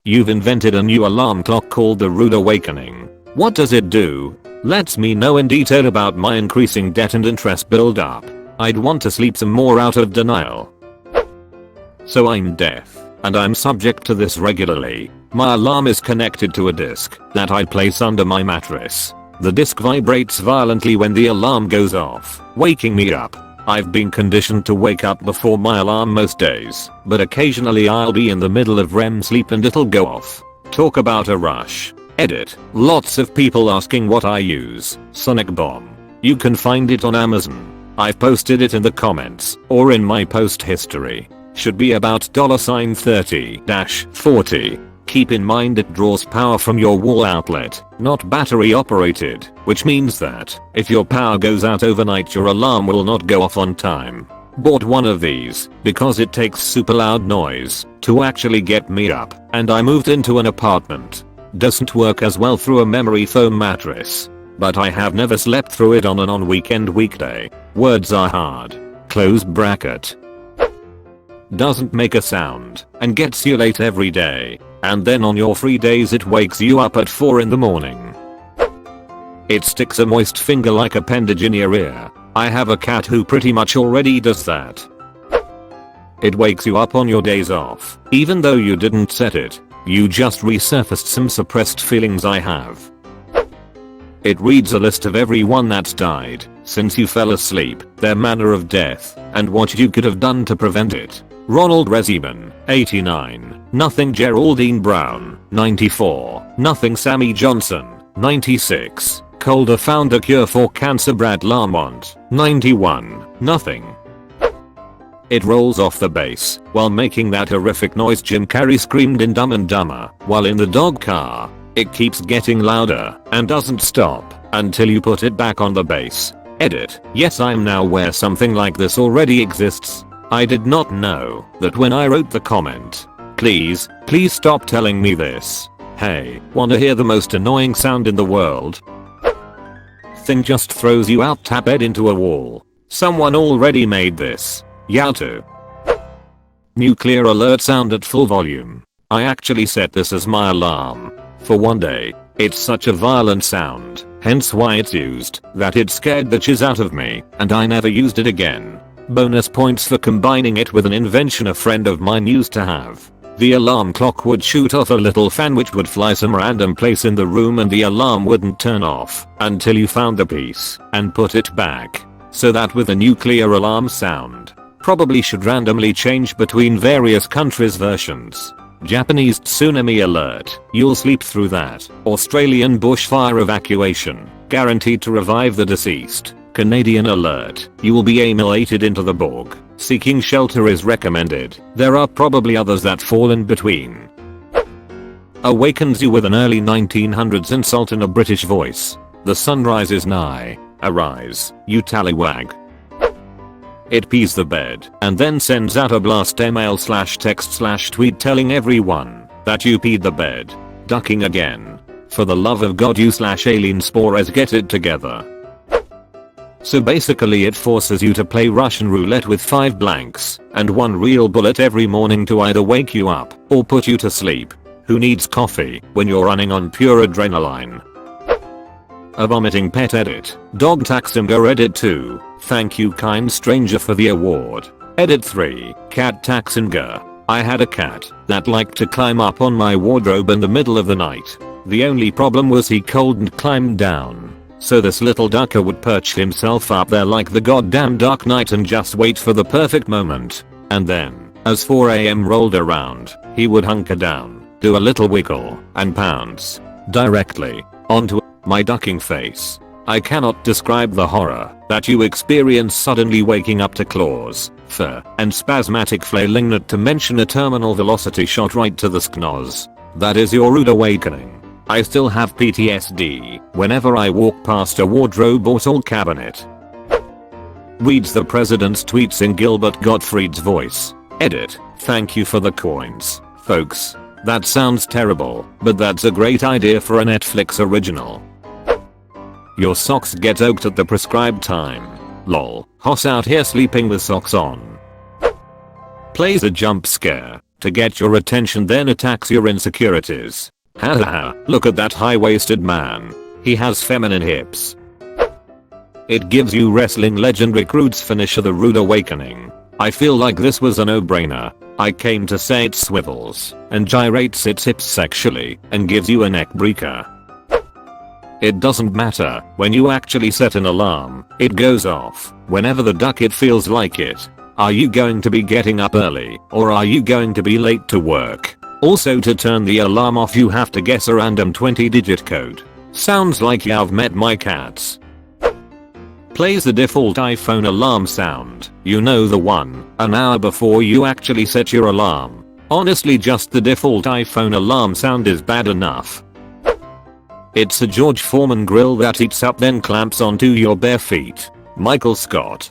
You've invented a new alarm clock called the Rude Awakening. What does it do? Lets me know in detail about my increasing debt and interest build up. I'd want to sleep some more out of denial. So I'm deaf, and I'm subject to this regularly. My alarm is connected to a disc that I place under my mattress. The disc vibrates violently when the alarm goes off, waking me up. I've been conditioned to wake up before my alarm most days, but occasionally I'll be in the middle of REM sleep and it'll go off. Talk about a rush. Edit. Lots of people asking what I use. Sonic Bomb. You can find it on Amazon. I've posted it in the comments or in my post history. Should be about $30-40. Keep in mind it draws power from your wall outlet, not battery operated, which means that if your power goes out overnight your alarm will not go off on time. Bought one of these because it takes super loud noise to actually get me up, and I moved into an apartment. Doesn't work as well through a memory foam mattress, but I have never slept through it on an on-weekend weekday. Words are hard. Close bracket. Doesn't make a sound and gets you late every day. And then on your free days it wakes you up at 4 in the morning. It sticks a moist finger like appendage in your ear. I have a cat who pretty much already does that. It wakes you up on your days off, even though you didn't set it. You just resurfaced some suppressed feelings I have. It reads a list of everyone that's died since you fell asleep, their manner of death, and what you could have done to prevent it. Ronald Reisiman, 89. Nothing Geraldine Brown, 94. Nothing Sammy Johnson, 96. Calder found a cure for cancer Brad Lamont, 91. Nothing. It rolls off the bass while making that horrific noise Jim Carrey screamed in Dumb and Dumber while in the dog car. It keeps getting louder and doesn't stop until you put it back on the bass. Edit. Yes, I'm now aware something like this already exists. I did not know that when I wrote the comment. Please stop telling me this. Hey, wanna hear the most annoying sound in the world? Thing just throws you out tap head into a wall. Someone already made this. Yowto. Nuclear alert sound at full volume. I actually set this as my alarm. For one day. It's such a violent sound, hence why it's used, that it scared the jizz out of me, and I never used it again. Bonus points for combining it with an invention a friend of mine used to have. The alarm clock would shoot off a little fan which would fly some random place in the room and the alarm wouldn't turn off until you found the piece and put it back. So that with a nuclear alarm sound. Probably should randomly change between various countries' versions. Japanese tsunami alert, you'll sleep through that. Australian bushfire evacuation, guaranteed to revive the deceased. Canadian alert, you will be immolated into the bog. Seeking shelter is recommended. There are probably others that fall in between. Awakens you with an early 1900s insult in a British voice. The sunrise is nigh. Arise, you tallywag. It pees the bed and then sends out a blast email/text/tweet telling everyone that you peed the bed. Ducking again. For the love of God, you/alien spores, get it together. So basically it forces you to play Russian roulette with 5 blanks and 1 real bullet every morning to either wake you up or put you to sleep. Who needs coffee when you're running on pure adrenaline? A vomiting pet edit. Dog taxinger edit 2. Thank you kind stranger for the award. Edit 3. Cat taxinger. I had a cat that liked to climb up on my wardrobe in the middle of the night. The only problem was he couldn't climb down. So this little ducker would perch himself up there like the goddamn Dark Knight and just wait for the perfect moment. And then, as 4 AM rolled around, he would hunker down, do a little wiggle, and pounce directly onto my ducking face. I cannot describe the horror that you experience suddenly waking up to claws, fur, and spasmatic flailing, not to mention a terminal velocity shot right to the schnoz. That is your rude awakening. I still have PTSD whenever I walk past a wardrobe or tall cabinet. Reads the president's tweets in Gilbert Gottfried's voice. Edit. Thank you for the coins, folks. That sounds terrible, but that's a great idea for a Netflix original. Your socks get oaked at the prescribed time. Lol. Hoss out here sleeping with socks on. Plays a jump scare to get your attention, then attacks your insecurities. Haha, look at that high-waisted man. He has feminine hips. It gives you wrestling legend recruits finisher the Rude Awakening. I feel like this was a no-brainer. I came to say it swivels and gyrates its hips sexually and gives you a neck breaker. It doesn't matter when you actually set an alarm, it goes off whenever the duck it feels like it. Are you going to be getting up early or are you going to be late to work? Also, to turn the alarm off you have to guess a random 20-digit code. Sounds like you've met my cats. Plays the default iPhone alarm sound, you know the one, an hour before you actually set your alarm. Honestly, just the default iPhone alarm sound is bad enough. It's a George Foreman grill that eats up then clamps onto your bare feet. Michael Scott.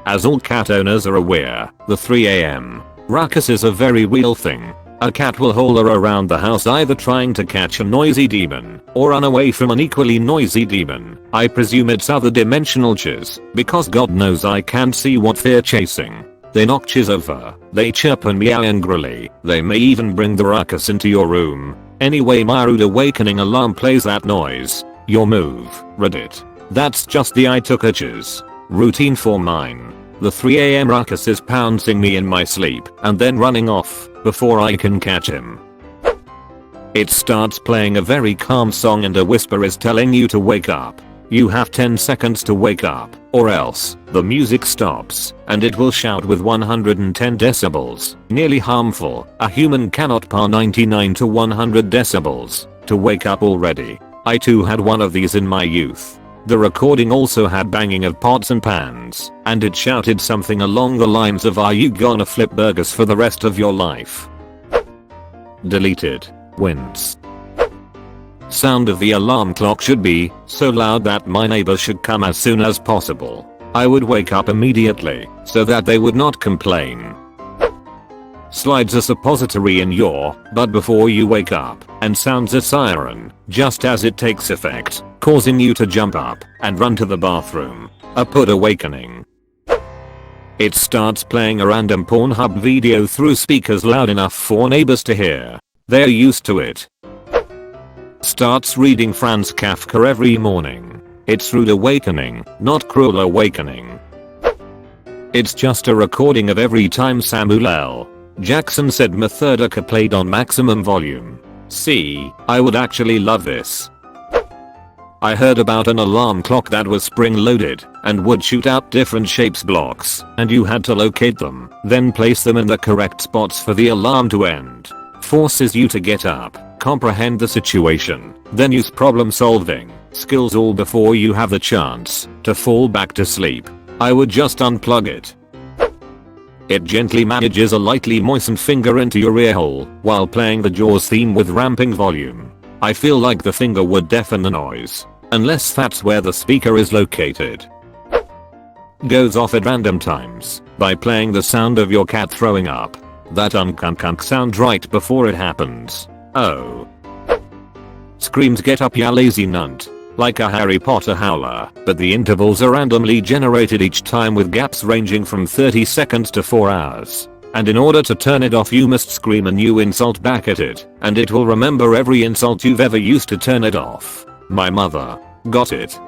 As all cat owners are aware, the 3 AM ruckus is a very real thing. A cat will holler around the house either trying to catch a noisy demon or run away from an equally noisy demon. I presume it's other dimensional chis, because God knows I can't see what they're chasing. They knock chis over, they chirp and meow angrily, they may even bring the ruckus into your room. Anyway, my Rude Awakening alarm plays that noise. Your move, Reddit. That's just the I took a chis routine for mine. The 3 AM ruckus is pouncing me in my sleep and then running off before I can catch him. It starts playing a very calm song and a whisper is telling you to wake up. You have 10 seconds to wake up, or else the music stops and it will shout with 110 decibels, nearly harmful. A human cannot par 99 to 100 decibels to wake up already. I too had one of these in my youth. The recording also had banging of pots and pans, and it shouted something along the lines of, "Are you gonna flip burgers for the rest of your life?" Deleted. Wince. Sound of the alarm clock should be so loud that my neighbor should come as soon as possible. I would wake up immediately so that they would not complain. Slides a suppository in your butt before you wake up and sounds a siren just as it takes effect, causing you to jump up and run to the bathroom. A Pud Awakening. It starts playing a random Pornhub video through speakers loud enough for neighbors to hear. They're used to it. Starts reading Franz Kafka every morning. It's Rude Awakening, not Cruel Awakening. It's just a recording of every time Samuel L. Jackson said Methodica played on maximum volume. See, I would actually love this. I heard about an alarm clock that was spring loaded and would shoot out different shapes blocks and you had to locate them, then place them in the correct spots for the alarm to end. Forces you to get up, comprehend the situation, then use problem solving skills all before you have the chance to fall back to sleep. I would just unplug it. It gently manages a lightly moistened finger into your earhole while playing the Jaws theme with ramping volume. I feel like the finger would deafen the noise, unless that's where the speaker is located. Goes off at random times by playing the sound of your cat throwing up. That unk sound right before it happens. Oh. Screams get up ya lazy nunt. Like a Harry Potter howler, but the intervals are randomly generated each time with gaps ranging from 30 seconds to 4 hours. And in order to turn it off you must scream a new insult back at it, and it will remember every insult you've ever used to turn it off. My mother. Got it.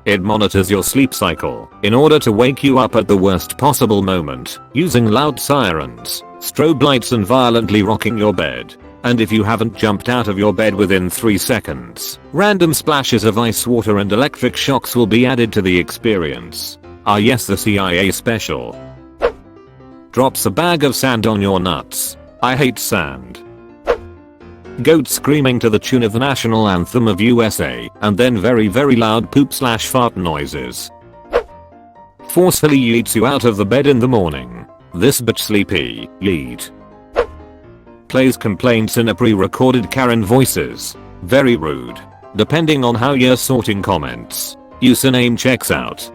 It monitors your sleep cycle in order to wake you up at the worst possible moment, using loud sirens, strobe lights and violently rocking your bed. And if you haven't jumped out of your bed within 3 seconds, random splashes of ice water and electric shocks will be added to the experience. Ah yes, the CIA special. Drops a bag of sand on your nuts. I hate sand. Goat screaming to the tune of the national anthem of USA and then very loud poop/fart noises. Forcefully yeets you out of the bed in the morning. This bitch sleepy, yeet. Plays complaints in a pre-recorded Karen voices. Very rude. Depending on how you're sorting comments. Username checks out.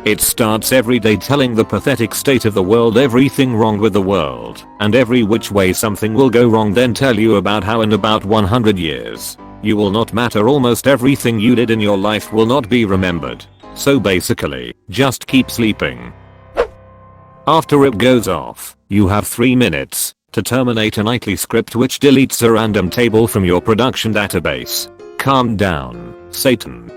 It starts every day telling the pathetic state of the world, everything wrong with the world, and every which way something will go wrong, then tell you about how in about 100 years, you will not matter, almost everything you did in your life will not be remembered. So basically, just keep sleeping. After it goes off, You have 3 minutes to terminate a nightly script which deletes a random table from your production database. Calm down, Satan.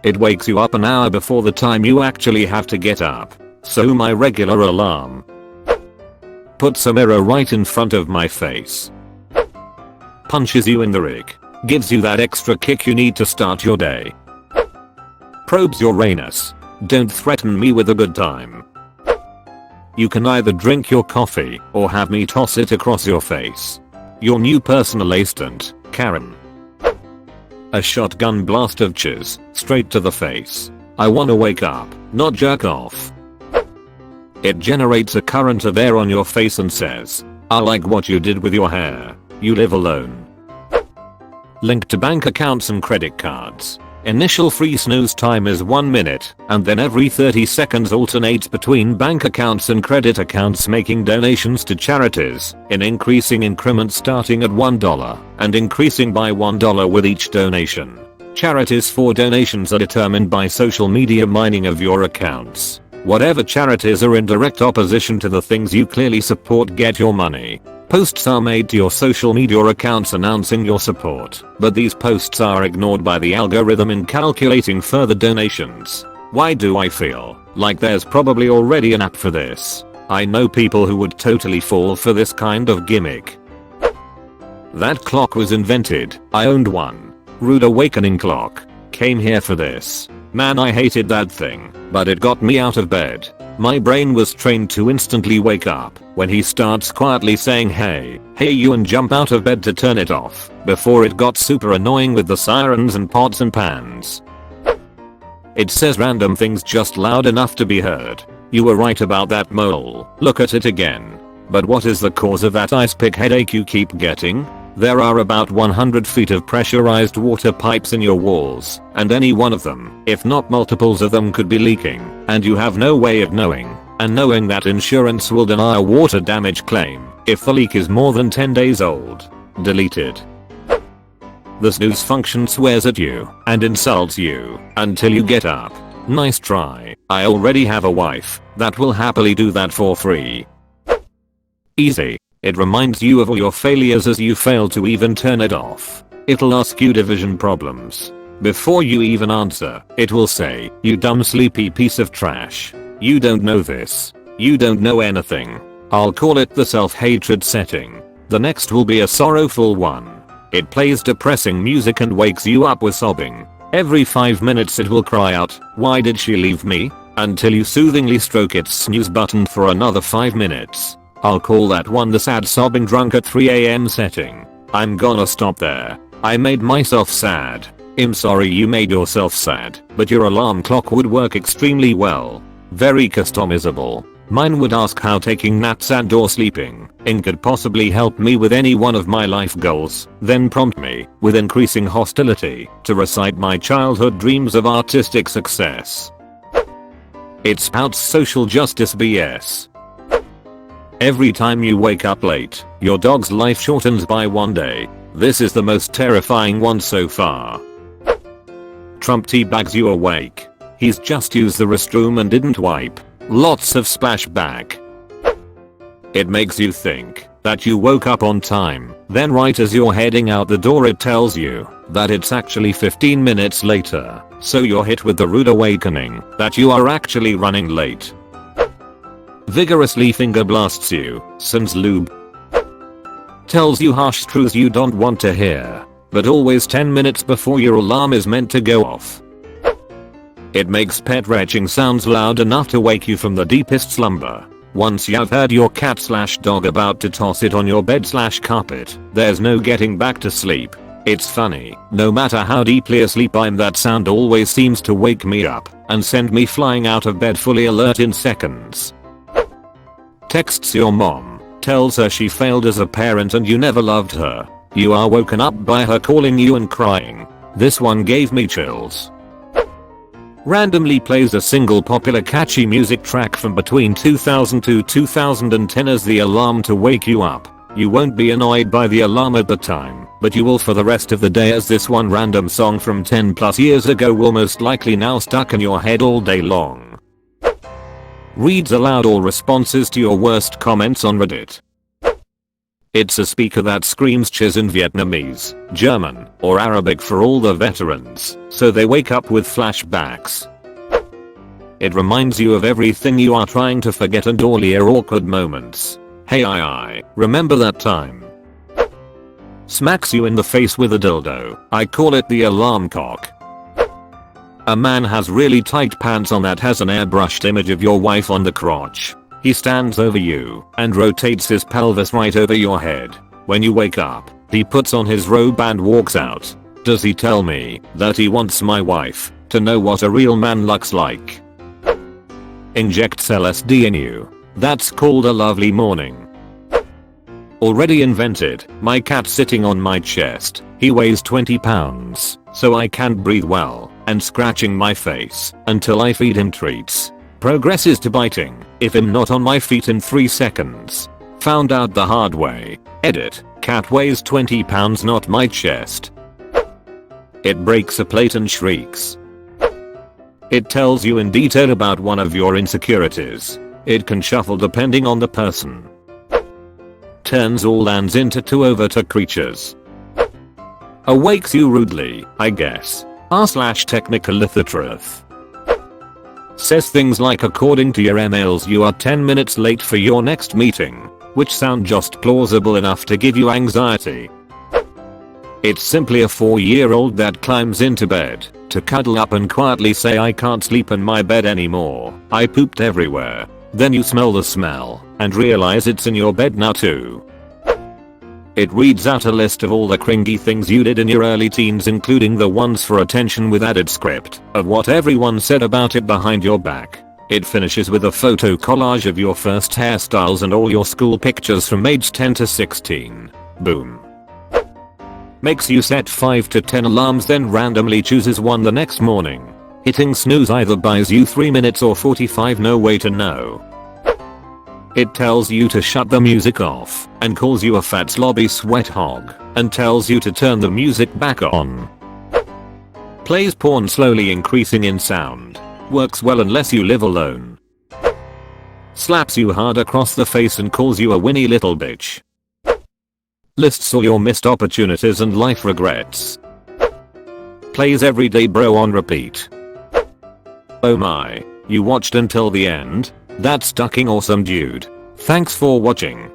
It wakes you up an hour before the time you actually have to get up. So my regular alarm puts a mirror right in front of my face, punches you in the rig, gives you that extra kick you need to start your day, probes your anus. Don't threaten me with a good time. You can either drink your coffee or have me toss it across your face. Your new personal assistant, Karen. A shotgun blast of cheers straight to the face. I wanna wake up, not jerk off. It generates a current of air on your face and says, I like what you did with your hair. You live alone. Link to bank accounts and credit cards. Initial free snooze time is 1 minute, and then every 30 seconds alternates between bank accounts and credit accounts, making donations to charities in increasing increments starting at $1 and increasing by $1 with each donation. Charities for donations are determined by social media mining of your accounts. Whatever charities are in direct opposition to the things you clearly support get your money. Posts are made to your social media accounts announcing your support, but these posts are ignored by the algorithm in calculating further donations. Why do I feel like there's probably already an app for this? I know people who would totally fall for this kind of gimmick. That clock was invented. I owned one. Rude awakening clock. Came here for this. Man, I hated that thing, but it got me out of bed. My brain was trained to instantly wake up when he starts quietly saying hey you, and jump out of bed to turn it off before it got super annoying with the sirens and pots and pans. It says random things just loud enough to be heard. You were right about that mole. Look at it again. But what is the cause of that ice pick headache you keep getting? There are about 100 feet of pressurized water pipes in your walls, and any one of them, if not multiples of them, could be leaking, and you have no way of knowing. And knowing that insurance will deny a water damage claim if the leak is more than 10 days old. Deleted. The snooze function swears at you and insults you until you get up. Nice try. I already have a wife that will happily do that for free. Easy. It reminds you of all your failures as you fail to even turn it off. It'll ask you division problems. Before you even answer, it will say, you dumb sleepy piece of trash. You don't know this. You don't know anything. I'll call it the self-hatred setting. The next will be a sorrowful one. It plays depressing music and wakes you up with sobbing. Every 5 minutes it will cry out, why did she leave me? Until you soothingly stroke its snooze button for another 5 minutes. I'll call that one the sad sobbing drunk at 3 AM setting. I'm gonna stop there. I made myself sad. I'm sorry you made yourself sad, but your alarm clock would work extremely well. Very customizable. Mine would ask how taking naps and or sleeping in could possibly help me with any one of my life goals, then prompt me with increasing hostility to recite my childhood dreams of artistic success. It spouts social justice BS. Every time you wake up late, your dog's life shortens by 1 day. This is the most terrifying one so far. Trump teabags you awake. He's just used the restroom and didn't wipe. Lots of splashback. It makes you think that you woke up on time. Then right as you're heading out the door it tells you that it's actually 15 minutes later. So you're hit with the rude awakening that you are actually running late. Vigorously finger blasts you, sends lube. Tells you harsh truths you don't want to hear, but always 10 minutes before your alarm is meant to go off. It makes pet retching sounds loud enough to wake you from the deepest slumber. Once you've heard your cat/dog about to toss it on your bed/carpet, there's no getting back to sleep. It's funny, no matter how deeply asleep I'm, that sound always seems to wake me up and send me flying out of bed fully alert in seconds. Texts your mom, tells her she failed as a parent and you never loved her. You are woken up by her calling you and crying. This one gave me chills. Randomly plays a single popular catchy music track from between 2000 to 2010 as the alarm to wake you up. You won't be annoyed by the alarm at the time, but you will for the rest of the day, as this one random song from 10 plus years ago will most likely now stuck in your head all day long. Reads aloud all responses to your worst comments on Reddit. It's a speaker that screams cheers in Vietnamese, German, or Arabic for all the veterans, so they wake up with flashbacks. It reminds you of everything you are trying to forget and all your awkward moments. Hey I remember that time. Smacks you in the face with a dildo. I call it the alarm cock. A man has really tight pants on that has an airbrushed image of your wife on the crotch. He stands over you and rotates his pelvis right over your head. When you wake up, he puts on his robe and walks out. Does he tell me that he wants my wife to know what a real man looks like? Injects LSD in you. That's called a lovely morning. Already invented. My cat sitting on my chest. He weighs 20 pounds, so I can't breathe well, and scratching my face until I feed him treats. Progresses to biting if I'm not on my feet in 3 seconds. Found out the hard way. Edit. Cat weighs 20 pounds, not my chest. It breaks a plate and shrieks. It tells you in detail about one of your insecurities. It can shuffle depending on the person. Turns all lands into 2 over creatures. Awakes you rudely, I guess. r/technical literature. Says things like according to your emails you are 10 minutes late for your next meeting, which sound just plausible enough to give you anxiety. It's simply a 4-year-old that climbs into bed to cuddle up and quietly say I can't sleep in my bed anymore. I pooped everywhere. Then you smell the smell and realize it's in your bed now too. It reads out a list of all the cringy things you did in your early teens, including the ones for attention with added script of what everyone said about it behind your back. It finishes with a photo collage of your first hairstyles and all your school pictures from age 10 to 16. Boom. Makes you set 5 to 10 alarms, then randomly chooses one the next morning. Hitting snooze either buys you 3 minutes or 45, no way to know. It tells you to shut the music off and calls you a fat slobby sweat hog and tells you to turn the music back on. Plays porn slowly increasing in sound. Works well unless you live alone. Slaps you hard across the face and calls you a whiny little bitch. Lists all your missed opportunities and life regrets. Plays Everyday Bro on repeat. Oh my, you watched until the end? That's fucking awesome, dude. Thanks for watching.